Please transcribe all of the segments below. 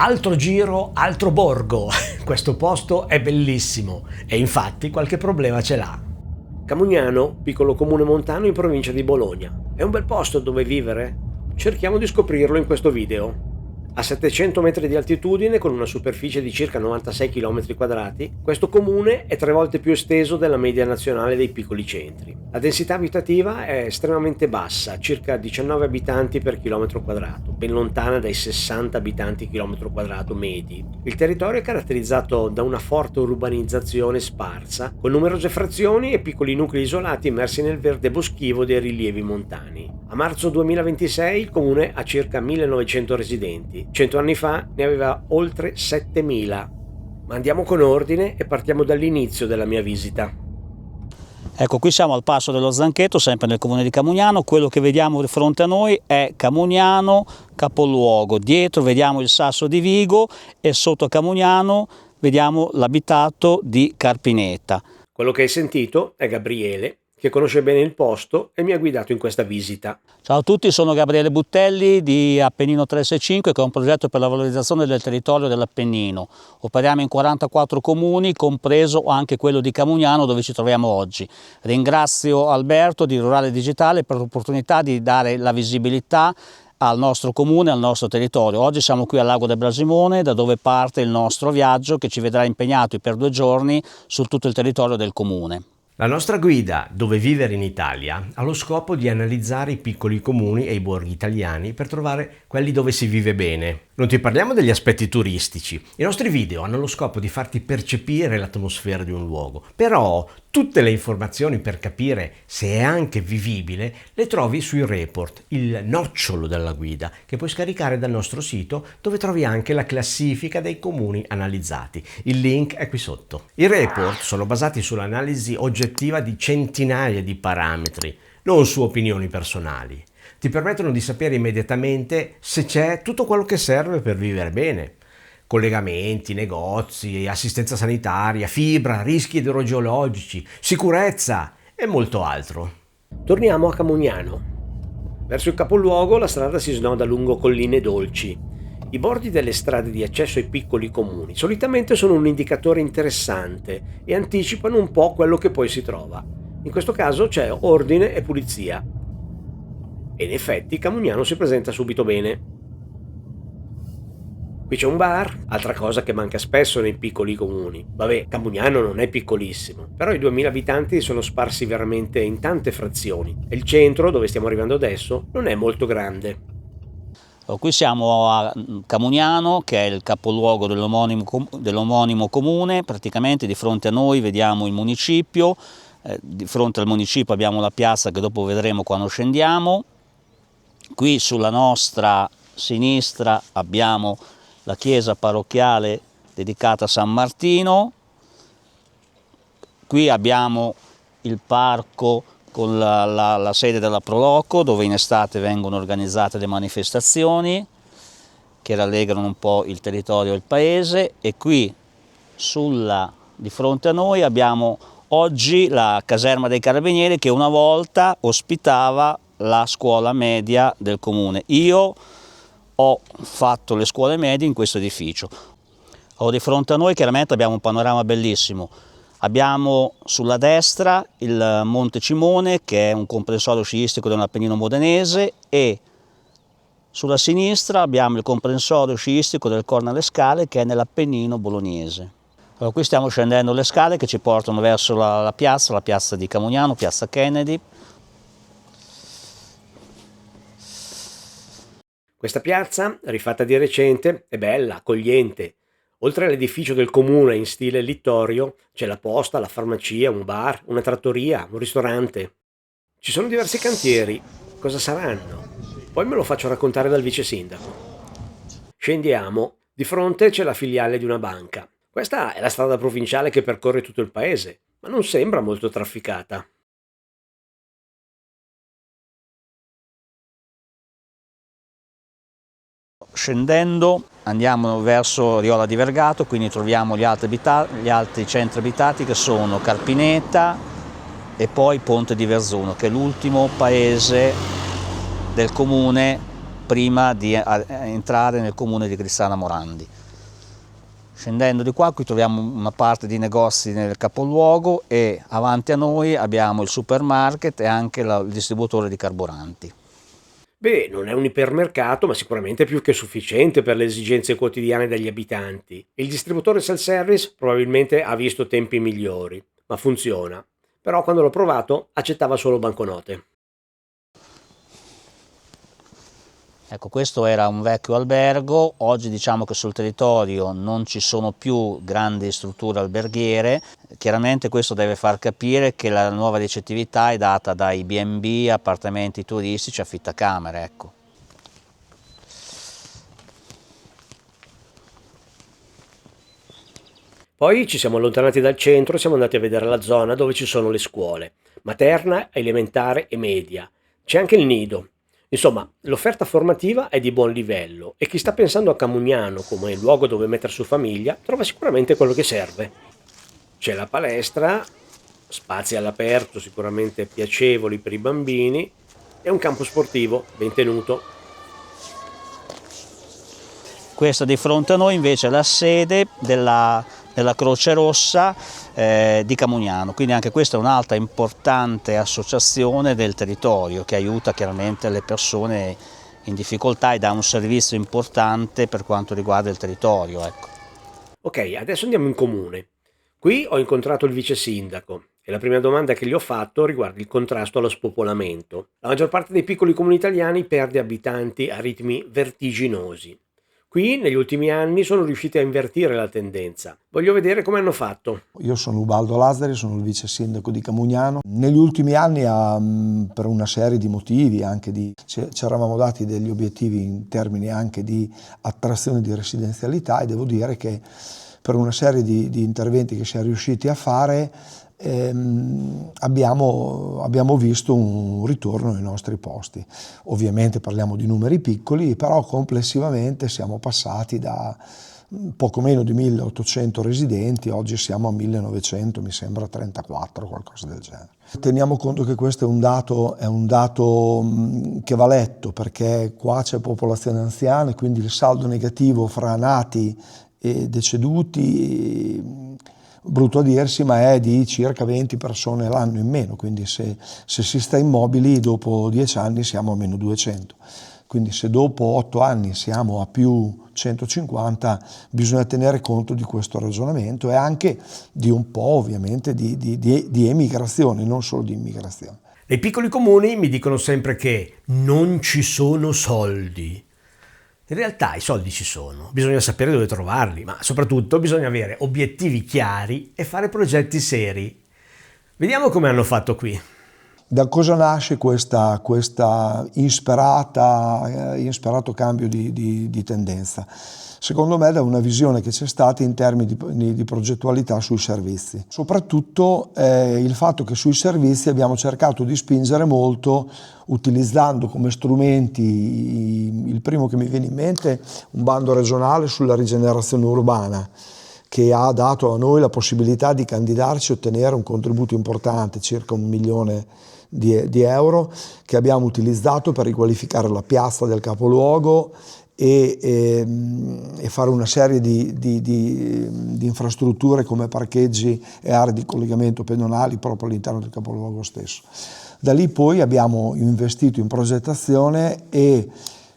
Altro giro, altro borgo. Questo posto è bellissimo e infatti qualche problema ce l'ha. Camugnano, piccolo comune montano in provincia di Bologna. È un bel posto dove vivere? Cerchiamo di scoprirlo in questo video. A 700 metri di altitudine, con una superficie di circa 96 km², questo comune è 3 volte più esteso della media nazionale dei piccoli centri. La densità abitativa è estremamente bassa, circa 19 abitanti per km², ben lontana dai 60 abitanti km² medi. Il territorio è caratterizzato da una forte urbanizzazione sparsa, con numerose frazioni e piccoli nuclei isolati immersi nel verde boschivo dei rilievi montani. A marzo 2026 il comune ha circa 1900 residenti. 100 anni fa ne aveva oltre 7000. Ma andiamo con ordine e partiamo dall'inizio della mia visita. Ecco, qui siamo al passo dello Zanchetto, sempre nel comune di Camugnano. Quello che vediamo di fronte a noi è Camugnano, capoluogo. Dietro vediamo il Sasso di Vigo e sotto Camugnano vediamo l'abitato di Carpineta. Quello che hai sentito è Gabriele, che conosce bene il posto e mi ha guidato in questa visita. Ciao a tutti, sono Gabriele Buttelli di Appennino 365, che è un progetto per la valorizzazione del territorio dell'Appennino. Operiamo in 44 comuni, compreso anche quello di Camugnano, dove ci troviamo oggi. Ringrazio Alberto di Rurale Digitale per l'opportunità di dare la visibilità al nostro comune, al nostro territorio. Oggi siamo qui al Lago del Brasimone, da dove parte il nostro viaggio, che ci vedrà impegnati per 2 giorni su tutto il territorio del comune. La nostra guida Dove vivere in Italia ha lo scopo di analizzare i piccoli comuni e i borghi italiani per trovare quelli dove si vive bene. Non ti parliamo degli aspetti turistici. I nostri video hanno lo scopo di farti percepire l'atmosfera di un luogo, però tutte le informazioni per capire se è anche vivibile le trovi sui report, il nocciolo della guida, che puoi scaricare dal nostro sito, dove trovi anche la classifica dei comuni analizzati. Il link è qui sotto. I report sono basati sull'analisi oggettiva di centinaia di parametri, non su opinioni personali. Ti permettono di sapere immediatamente se c'è tutto quello che serve per vivere bene. Collegamenti, negozi, assistenza sanitaria, fibra, rischi idrogeologici, sicurezza e molto altro. Torniamo a Camugnano. Verso il capoluogo la strada si snoda lungo colline dolci. I bordi delle strade di accesso ai piccoli comuni solitamente sono un indicatore interessante e anticipano un po' quello che poi si trova. In questo caso c'è ordine e pulizia. E in effetti Camugnano si presenta subito bene. Qui c'è un bar, altra cosa che manca spesso nei piccoli comuni. Vabbè, Camugnano non è piccolissimo, però i 2000 abitanti sono sparsi veramente in tante frazioni e il centro, dove stiamo arrivando adesso, non è molto grande. Qui siamo a Camugnano, che è il capoluogo dell'omonimo comune. Praticamente di fronte a noi vediamo il municipio, di fronte al municipio abbiamo la piazza che dopo vedremo quando scendiamo. Qui sulla nostra sinistra abbiamo la chiesa parrocchiale dedicata a San Martino. Qui abbiamo il parco con la sede della Proloco, dove in estate vengono organizzate le manifestazioni che rallegrano un po' il territorio e il paese. E qui di fronte a noi abbiamo oggi la caserma dei Carabinieri, che una volta ospitava la scuola media del comune. Io ho fatto le scuole medie in questo edificio. Di fronte a noi chiaramente abbiamo un panorama bellissimo. Abbiamo sulla destra il Monte Cimone, che è un comprensorio sciistico dell'Appennino modenese, e sulla sinistra abbiamo il comprensorio sciistico del Corno alle Scale, che è nell'Appennino bolognese. Allora, qui stiamo scendendo le scale che ci portano verso la piazza di Camugnano, piazza Kennedy. Questa piazza, rifatta di recente, è bella, accogliente. Oltre all'edificio del comune in stile littorio, c'è la posta, la farmacia, un bar, una trattoria, un ristorante. Ci sono diversi cantieri. Cosa saranno? Poi me lo faccio raccontare dal vice sindaco. Scendiamo. Di fronte c'è la filiale di una banca. Questa è la strada provinciale che percorre tutto il paese, ma non sembra molto trafficata. Scendendo andiamo verso Riola di Vergato, quindi troviamo gli altri centri abitati, che sono Carpineta e poi Ponte di Verzuno, che è l'ultimo paese del comune prima di entrare nel comune di Cristana Morandi. Scendendo di qua, qui troviamo una parte di negozi nel capoluogo e avanti a noi abbiamo il supermarket e anche il distributore di carburanti. Beh, non è un ipermercato, ma sicuramente più che sufficiente per le esigenze quotidiane degli abitanti. Il distributore self-service probabilmente ha visto tempi migliori, ma funziona. Però quando l'ho provato accettava solo banconote. Ecco, questo era un vecchio albergo, oggi diciamo che sul territorio non ci sono più grandi strutture alberghiere, chiaramente questo deve far capire che la nuova ricettività è data dai B&B, appartamenti turistici, affittacamere, ecco. Poi ci siamo allontanati dal centro e siamo andati a vedere la zona dove ci sono le scuole, materna, elementare e media. C'è anche il nido. Insomma, l'offerta formativa è di buon livello e chi sta pensando a Camugnano come luogo dove mettere su famiglia trova sicuramente quello che serve. C'è la palestra, spazi all'aperto sicuramente piacevoli per i bambini e un campo sportivo ben tenuto. Questa di fronte a noi invece è la sede della Croce Rossa di Camugnano, quindi anche questa è un'altra importante associazione del territorio che aiuta chiaramente le persone in difficoltà e dà un servizio importante per quanto riguarda il territorio. Ecco. Ok, adesso andiamo in comune. Qui ho incontrato il vice sindaco e la prima domanda che gli ho fatto riguarda il contrasto allo spopolamento. La maggior parte dei piccoli comuni italiani perde abitanti a ritmi vertiginosi. Qui negli ultimi anni sono riusciti a invertire la tendenza. Voglio vedere come hanno fatto. Io sono Ubaldo Lazzari, sono il vice sindaco di Camugnano. Negli ultimi anni, per una serie di motivi, ci eravamo dati degli obiettivi in termini anche di attrazione di residenzialità, e devo dire che per una serie di interventi che si è riusciti a fare abbiamo visto un ritorno ai nostri posti. Ovviamente parliamo di numeri piccoli, però complessivamente siamo passati da poco meno di 1800 residenti, oggi siamo a 1900, mi sembra 34, qualcosa del genere. Teniamo conto che questo è un dato che va letto, perché qua c'è popolazione anziana, quindi il saldo negativo fra nati e deceduti, brutto a dirsi, ma è di circa 20 persone l'anno in meno, quindi se si sta immobili dopo 10 anni siamo a meno 200. Quindi se dopo 8 anni siamo a più 150 bisogna tenere conto di questo ragionamento e anche di un po' ovviamente di emigrazione, non solo di immigrazione. Nei piccoli comuni mi dicono sempre che non ci sono soldi. In realtà i soldi ci sono, bisogna sapere dove trovarli, ma soprattutto bisogna avere obiettivi chiari e fare progetti seri. Vediamo come hanno fatto qui. Da cosa nasce questa insperato cambio di tendenza? Secondo me da una visione che c'è stata in termini di progettualità sui servizi. Soprattutto il fatto che sui servizi abbiamo cercato di spingere molto utilizzando come strumenti, il primo che mi viene in mente, un bando regionale sulla rigenerazione urbana, che ha dato a noi la possibilità di candidarci e ottenere un contributo importante, circa 1 milione di euro, che abbiamo utilizzato per riqualificare la piazza del capoluogo e fare una serie di infrastrutture come parcheggi e aree di collegamento pedonali proprio all'interno del capoluogo stesso. Da lì poi abbiamo investito in progettazione e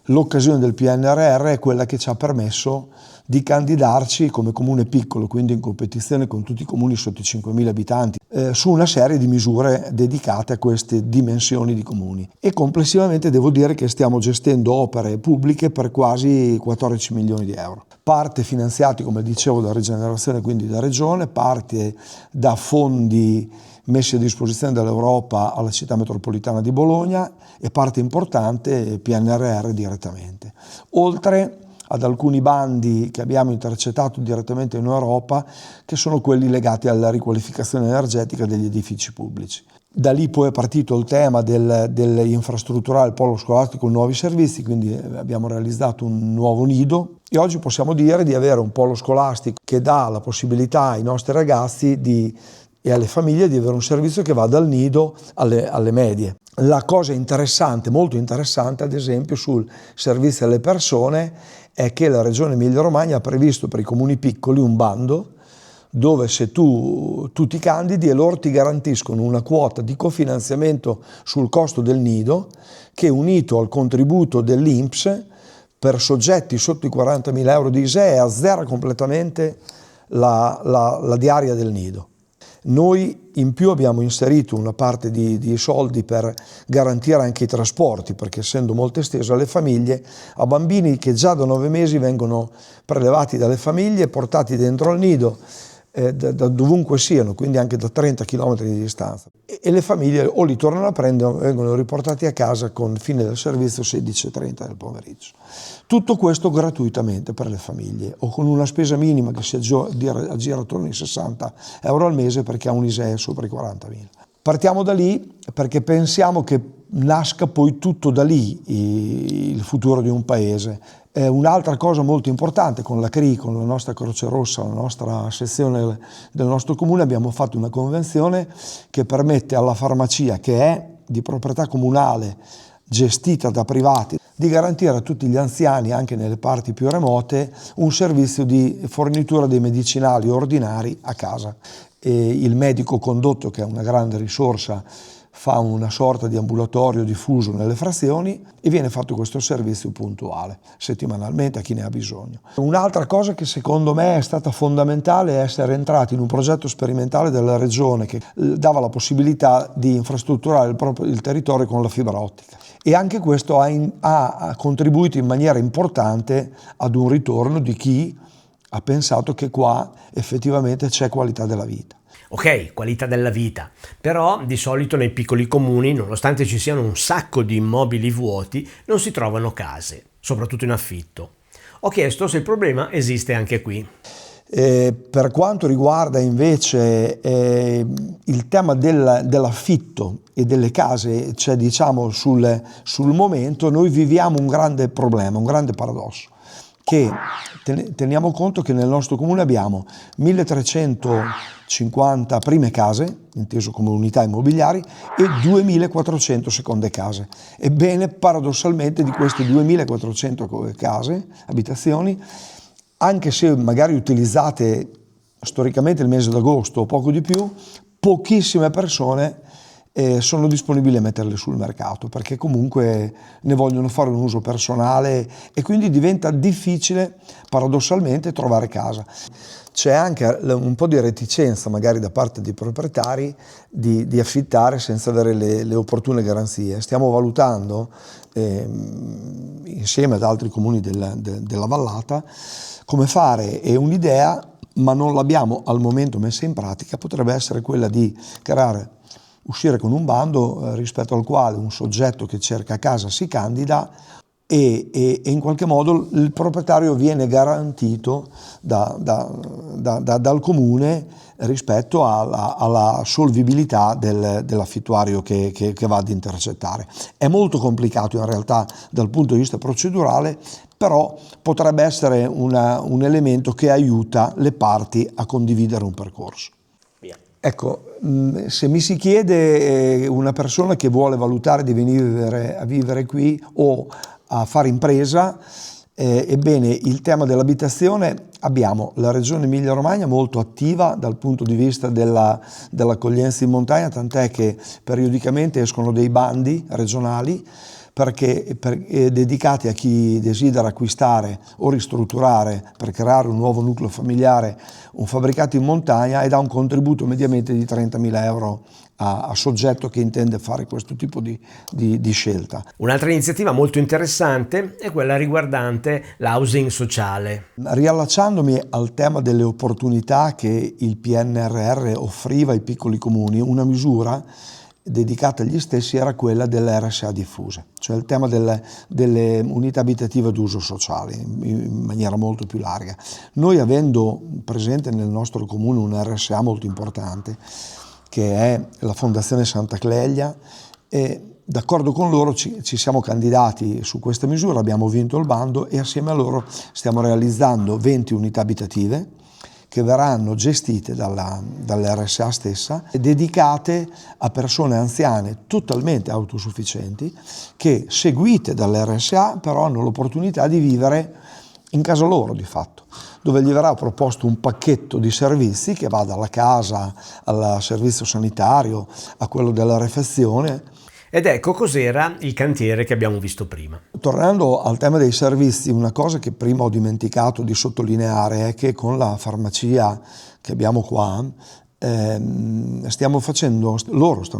l'occasione del PNRR è quella che ci ha permesso di candidarci come comune piccolo, quindi in competizione con tutti i comuni sotto i 5.000 abitanti, su una serie di misure dedicate a queste dimensioni di comuni. E complessivamente devo dire che stiamo gestendo opere pubbliche per quasi 14 milioni di euro. Parte finanziati, come dicevo, da Rigenerazione, quindi da Regione, parte da fondi messi a disposizione dall'Europa alla città metropolitana di Bologna e parte importante PNRR direttamente. Oltre ad alcuni bandi che abbiamo intercettato direttamente in Europa, che sono quelli legati alla riqualificazione energetica degli edifici pubblici. Da lì poi è partito il tema dell'infrastrutturale il polo scolastico con nuovi servizi, quindi abbiamo realizzato un nuovo nido e oggi possiamo dire di avere un polo scolastico che dà la possibilità ai nostri ragazzi e alle famiglie di avere un servizio che va dal nido alle medie. La cosa interessante, molto interessante, ad esempio sul servizio alle persone, è che la Regione Emilia-Romagna ha previsto per i comuni piccoli un bando dove se tu ti candidi e loro ti garantiscono una quota di cofinanziamento sul costo del nido che, unito al contributo dell'INPS per soggetti sotto i 40.000 euro di ISEE, azzera completamente la diaria del nido. Noi in più abbiamo inserito una parte di soldi per garantire anche i trasporti, perché essendo molto esteso alle famiglie, a bambini che già da 9 mesi vengono prelevati dalle famiglie, portati dentro al nido, da dovunque siano, quindi anche da 30 km di distanza. E le famiglie o li tornano a prendere o vengono riportati a casa con fine del servizio 16:30 del pomeriggio. Tutto questo gratuitamente per le famiglie o con una spesa minima che si aggira attorno ai 60 euro al mese perché ha un ISEE sopra i 40.000. Partiamo da lì perché pensiamo che nasca poi tutto da lì il futuro di un paese. Un'altra cosa molto importante, con la CRI, con la nostra Croce Rossa, la nostra sezione del nostro comune, abbiamo fatto una convenzione che permette alla farmacia, che è di proprietà comunale, gestita da privati, di garantire a tutti gli anziani, anche nelle parti più remote, un servizio di fornitura dei medicinali ordinari a casa. E il medico condotto, che è una grande risorsa, fa una sorta di ambulatorio diffuso nelle frazioni e viene fatto questo servizio puntuale, settimanalmente a chi ne ha bisogno. Un'altra cosa che secondo me è stata fondamentale è essere entrati in un progetto sperimentale della Regione che dava la possibilità di infrastrutturare il territorio con la fibra ottica. E anche questo ha contribuito in maniera importante ad un ritorno di chi ha pensato che qua effettivamente c'è qualità della vita. Ok, qualità della vita, però di solito nei piccoli comuni, nonostante ci siano un sacco di immobili vuoti, non si trovano case, soprattutto in affitto. Ho chiesto se il problema esiste anche qui. Per quanto riguarda invece il tema dell'affitto e delle case, cioè diciamo sul momento, noi viviamo un grande problema, un grande paradosso, che teniamo conto che nel nostro comune abbiamo 1350 prime case, inteso come unità immobiliari, e 2400 seconde case. Ebbene, paradossalmente, di queste 2400 case, abitazioni, anche se magari utilizzate storicamente il mese d'agosto o poco di più, pochissime persone sono disponibili a metterle sul mercato, perché comunque ne vogliono fare un uso personale e quindi diventa difficile paradossalmente trovare casa. C'è anche un po' di reticenza magari da parte dei proprietari di affittare senza avere le opportune garanzie. Stiamo valutando insieme ad altri comuni della vallata come fare, è un'idea ma non l'abbiamo al momento messa in pratica, potrebbe essere quella di uscire con un bando rispetto al quale un soggetto che cerca casa si candida e in qualche modo il proprietario viene garantito dal comune rispetto alla solvibilità dell'affittuario che va ad intercettare. È molto complicato in realtà dal punto di vista procedurale, però potrebbe essere un elemento che aiuta le parti a condividere un percorso. Ecco, se mi si chiede una persona che vuole valutare di venire a vivere qui o a fare impresa, ebbene il tema dell'abitazione, abbiamo la Regione Emilia-Romagna molto attiva dal punto di vista dell'accoglienza in montagna, tant'è che periodicamente escono dei bandi regionali dedicati a chi desidera acquistare o ristrutturare per creare un nuovo nucleo familiare un fabbricato in montagna, e dà un contributo mediamente di 30.000 euro a soggetto che intende fare questo tipo di scelta. Un'altra iniziativa molto interessante è quella riguardante l'housing sociale. Riallacciandomi al tema delle opportunità che il PNRR offriva ai piccoli comuni, una misura dedicata agli stessi era quella delle RSA diffuse, cioè il tema delle unità abitative d'uso sociale in maniera molto più larga. Noi, avendo presente nel nostro comune un RSA molto importante che è la Fondazione Santa Clelia, e d'accordo con loro ci siamo candidati su questa misura, abbiamo vinto il bando e assieme a loro stiamo realizzando 20 unità abitative che verranno gestite dall'RSA stessa e dedicate a persone anziane totalmente autosufficienti che, seguite dall'RSA, però hanno l'opportunità di vivere in casa loro di fatto, dove gli verrà proposto un pacchetto di servizi che va dalla casa al servizio sanitario a quello della refezione. Ed ecco cos'era il cantiere che abbiamo visto prima. Tornando al tema dei servizi, una cosa che prima ho dimenticato di sottolineare è che con la farmacia che abbiamo qua loro stanno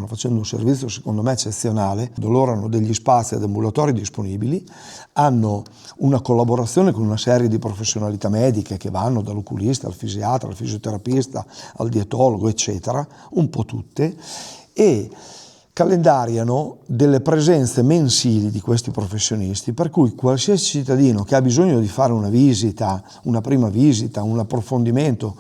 facendo un servizio secondo me eccezionale. Loro hanno degli spazi ad ambulatori disponibili, hanno una collaborazione con una serie di professionalità mediche che vanno dall'oculista al fisiatra, al fisioterapista, al dietologo, eccetera, un po' tutte, e calendariano delle presenze mensili di questi professionisti, per cui qualsiasi cittadino che ha bisogno di fare una visita, una prima visita, un approfondimento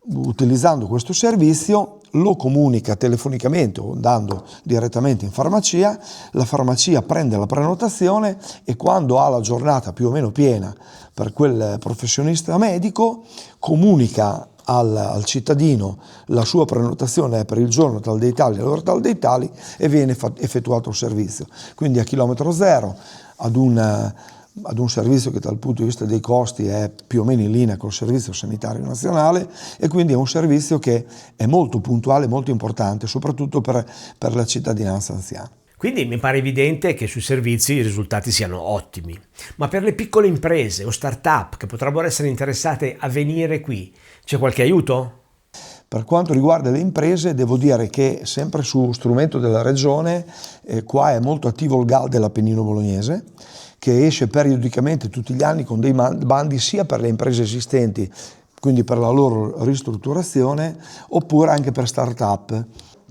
utilizzando questo servizio, lo comunica telefonicamente o andando direttamente in farmacia, la farmacia prende la prenotazione e quando ha la giornata più o meno piena per quel professionista medico comunica al cittadino la sua prenotazione è per il giorno tal dei tali, all'ora tal dei tali, e viene effettuato il servizio. Quindi a chilometro zero, ad un servizio che dal punto di vista dei costi è più o meno in linea col Servizio Sanitario Nazionale, e quindi è un servizio che è molto puntuale, molto importante, soprattutto per la cittadinanza anziana. Quindi mi pare evidente che sui servizi i risultati siano ottimi, ma per le piccole imprese o start-up che potrebbero essere interessate a venire qui, c'è qualche aiuto? Per quanto riguarda le imprese, devo dire che sempre su strumento della Regione, qua è molto attivo il GAL dell'Appennino Bolognese, che esce periodicamente tutti gli anni con dei bandi sia per le imprese esistenti, quindi per la loro ristrutturazione, oppure anche per start-up.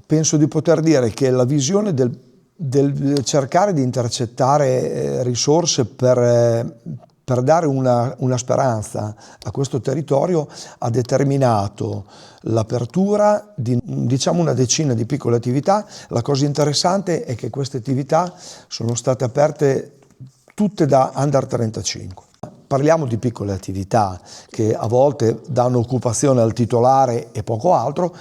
Penso di poter dire che la visione del cercare di intercettare risorse per dare una speranza a questo territorio ha determinato l'apertura di una decina di piccole attività. La cosa interessante è che queste attività sono state aperte tutte da under 35. Parliamo di piccole attività che a volte danno occupazione al titolare e poco altro,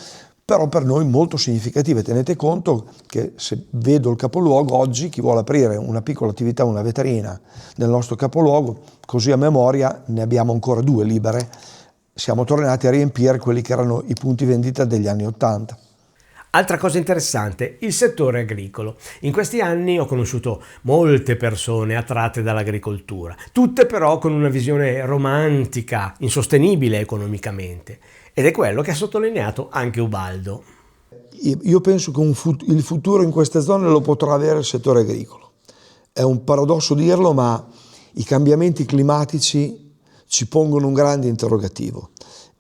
però per noi molto significative. Tenete conto che se vedo il capoluogo oggi, chi vuole aprire una piccola attività, una vetrina nel nostro capoluogo, così a memoria ne abbiamo ancora 2 libere, siamo tornati a riempire quelli che erano i punti vendita degli anni '80. Altra cosa interessante, il settore agricolo. In questi anni ho conosciuto molte persone attratte dall'agricoltura, tutte però con una visione romantica, insostenibile economicamente. Ed è quello che ha sottolineato anche Ubaldo. Io penso che il futuro in queste zone lo potrà avere il settore agricolo. È un paradosso dirlo, ma i cambiamenti climatici ci pongono un grande interrogativo.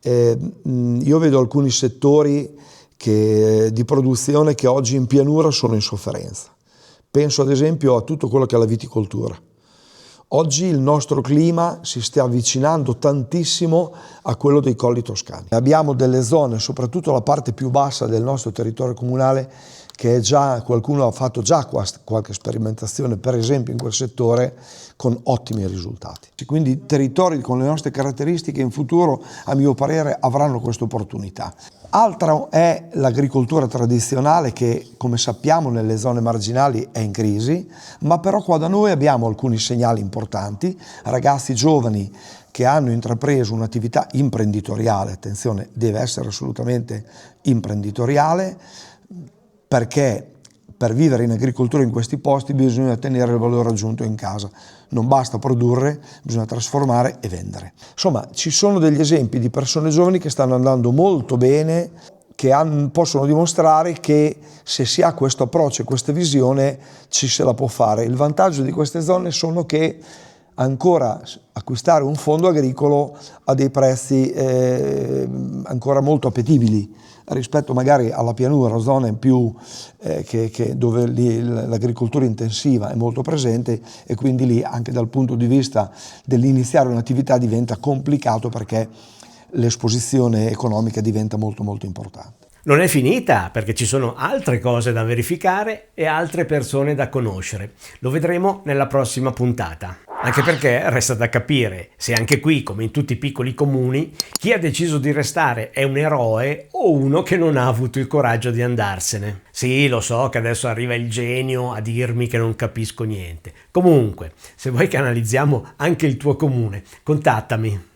Io vedo alcuni settori di produzione che oggi in pianura sono in sofferenza. Penso ad esempio a tutto quello che è la viticoltura. Oggi il nostro clima si sta avvicinando tantissimo a quello dei colli toscani. Abbiamo delle zone, soprattutto la parte più bassa del nostro territorio comunale, che qualcuno ha fatto già qualche sperimentazione, per esempio in quel settore, con ottimi risultati. Quindi territori con le nostre caratteristiche in futuro, a mio parere, avranno questa opportunità. Altra è l'agricoltura tradizionale che, come sappiamo, nelle zone marginali è in crisi, ma però qua da noi abbiamo alcuni segnali importanti, ragazzi giovani che hanno intrapreso un'attività imprenditoriale, attenzione, deve essere assolutamente imprenditoriale, perché per vivere in agricoltura in questi posti bisogna tenere il valore aggiunto in casa. Non basta produrre, bisogna trasformare e vendere. Insomma, ci sono degli esempi di persone giovani che stanno andando molto bene, che possono dimostrare che se si ha questo approccio e questa visione ci se la può fare. Il vantaggio di queste zone sono che ancora acquistare un fondo agricolo a dei prezzi ancora molto appetibili rispetto magari alla pianura, zone più dove l'agricoltura intensiva è molto presente, e quindi lì anche dal punto di vista dell'iniziare un'attività diventa complicato perché l'esposizione economica diventa molto molto importante. Non è finita, perché ci sono altre cose da verificare e altre persone da conoscere. Lo vedremo nella prossima puntata. Anche perché resta da capire se anche qui, come in tutti i piccoli comuni, chi ha deciso di restare è un eroe o uno che non ha avuto il coraggio di andarsene. Sì, lo so che adesso arriva il genio a dirmi che non capisco niente. Comunque, se vuoi che analizziamo anche il tuo comune, contattami.